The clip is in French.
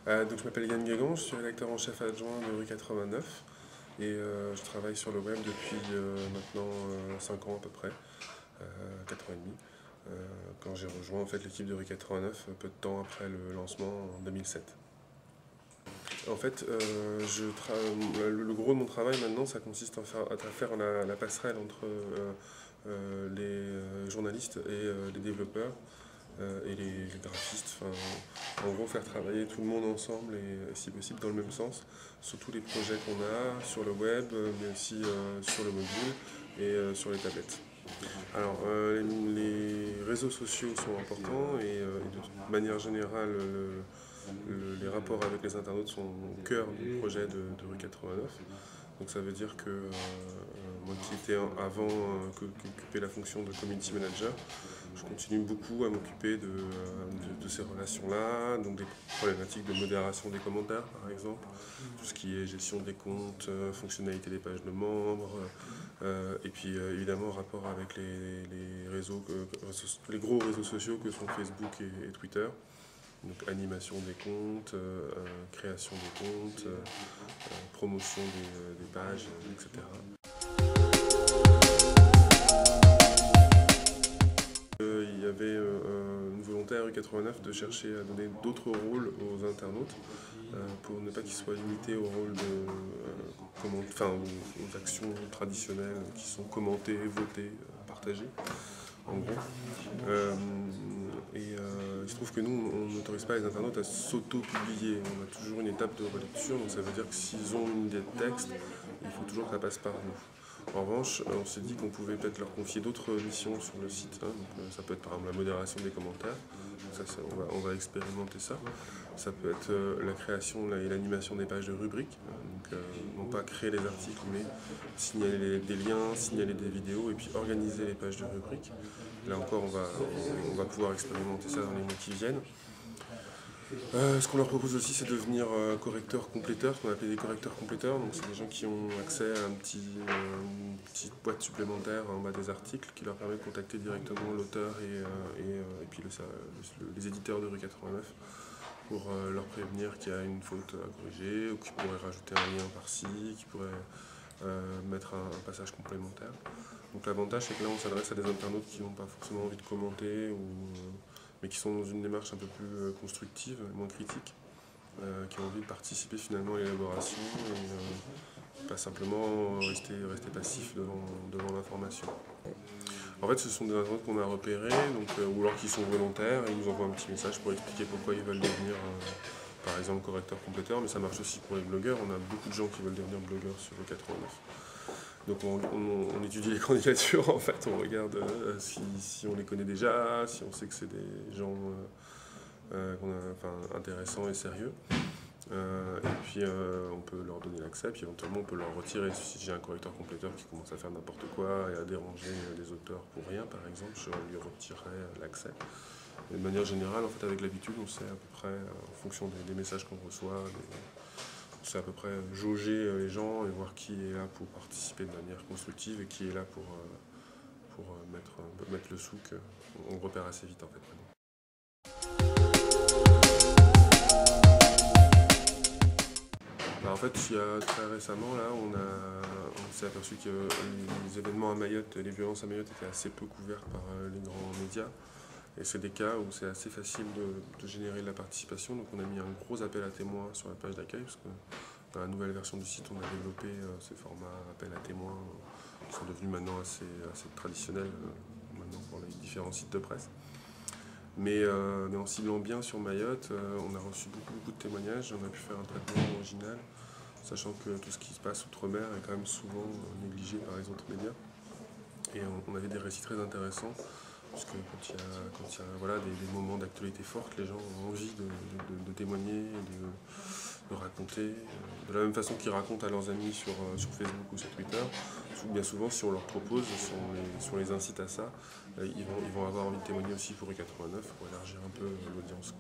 Donc je m'appelle Yann Guégan, je suis rédacteur en chef adjoint de Rue 89 et je travaille sur le web depuis maintenant 5 ans à peu près, 4 ans et demi, quand j'ai rejoint en fait l'équipe de Rue 89 peu de temps après le lancement en 2007. En fait, le gros de mon travail maintenant, ça consiste à faire la passerelle entre les journalistes et les développeurs et les graphistes. En gros, faire travailler tout le monde ensemble et si possible dans le même sens sur tous les projets qu'on a sur le web, mais aussi sur le mobile et sur les tablettes. Alors, les réseaux sociaux sont importants et de toute manière générale, les rapports avec les internautes sont au cœur du projet de Rue 89. Donc ça veut dire que moi qui étais avant qui occupais la fonction de community manager, je continue beaucoup à m'occuper de ces relations-là, donc des problématiques de modération des commentaires par exemple, tout ce qui est gestion des comptes, fonctionnalité des pages de membres, et puis évidemment rapport avec les gros réseaux sociaux que sont Facebook et Twitter. Donc animation des comptes, création des comptes, promotion des pages, etc. Il y avait une volonté à Rue 89 de chercher à donner d'autres rôles aux internautes pour ne pas qu'ils soient limités au rôle aux actions traditionnelles qui sont commentées, votées, partagées, en gros. Il se trouve que nous, on n'autorise pas les internautes à s'auto-publier. On a toujours une étape de relecture, donc ça veut dire que s'ils ont une idée de texte, il faut toujours que ça passe par nous. En revanche, on s'est dit qu'on pouvait peut-être leur confier d'autres missions sur le site. Ça peut être par exemple la modération des commentaires, on va expérimenter ça. Ça peut être la création et l'animation des pages de rubriques, non pas créer les articles, mais signaler des liens, signaler des vidéos et puis organiser les pages de rubriques. Là encore, on va pouvoir expérimenter ça dans les mois qui viennent. Ce qu'on leur propose aussi, c'est de devenir correcteurs compléteurs, ce qu'on appelle des correcteurs compléteurs. Donc, c'est des gens qui ont accès à une petite boîte supplémentaire en bas des articles qui leur permet de contacter directement l'auteur et puis les éditeurs de Rue 89 pour leur prévenir qu'il y a une faute à corriger ou qu'ils pourraient rajouter un lien par-ci, qu'ils pourraient mettre un passage complémentaire. Donc l'avantage, c'est que là, on s'adresse à des internautes qui n'ont pas forcément envie de commenter mais qui sont dans une démarche un peu plus constructive, moins critique, qui ont envie de participer finalement à l'élaboration et pas simplement rester passif devant l'information. En fait, ce sont des internautes qu'on a repérés, ou alors qui sont volontaires, et ils nous envoient un petit message pour expliquer pourquoi ils veulent devenir, par exemple, correcteur compléteur, mais ça marche aussi pour les blogueurs. On a beaucoup de gens qui veulent devenir blogueurs sur le 89. Donc on étudie les candidatures, en fait, on regarde si on les connaît déjà, si on sait que c'est des gens intéressants et sérieux. Et puis on peut leur donner l'accès, puis éventuellement on peut leur retirer. Si j'ai un correcteur compléteur qui commence à faire n'importe quoi et à déranger les auteurs pour rien, par exemple, je lui retirerai l'accès. De manière générale, en fait, avec l'habitude, on sait à peu près, en fonction des messages qu'on reçoit, on sait à peu près jauger les gens et voir qui est là pour participer de manière constructive et qui est là pour mettre le souk. On repère assez vite, en fait, maintenant. En fait, il y a très récemment, là, on s'est aperçu que les événements à Mayotte, les violences à Mayotte étaient assez peu couverts par les grands médias. Et c'est des cas où c'est assez facile de générer de la participation. Donc on a mis un gros appel à témoins sur la page d'accueil, parce que dans la nouvelle version du site, on a développé ces formats appel à témoins qui sont devenus maintenant assez traditionnels maintenant pour les différents sites de presse. Mais en ciblant bien sur Mayotte, on a reçu beaucoup de témoignages, on a pu faire un traitement original, sachant que tout ce qui se passe outre-mer est quand même souvent négligé par les autres médias. Et on avait des récits très intéressants, parce que quand il y a des moments d'actualité forte, les gens ont envie de témoigner, de raconter, de la même façon qu'ils racontent à leurs amis sur Facebook ou sur Twitter. Bien souvent, si on leur propose, si on les incite à ça, ils vont avoir envie de témoigner aussi pour Rue 89, pour élargir un peu l'audience.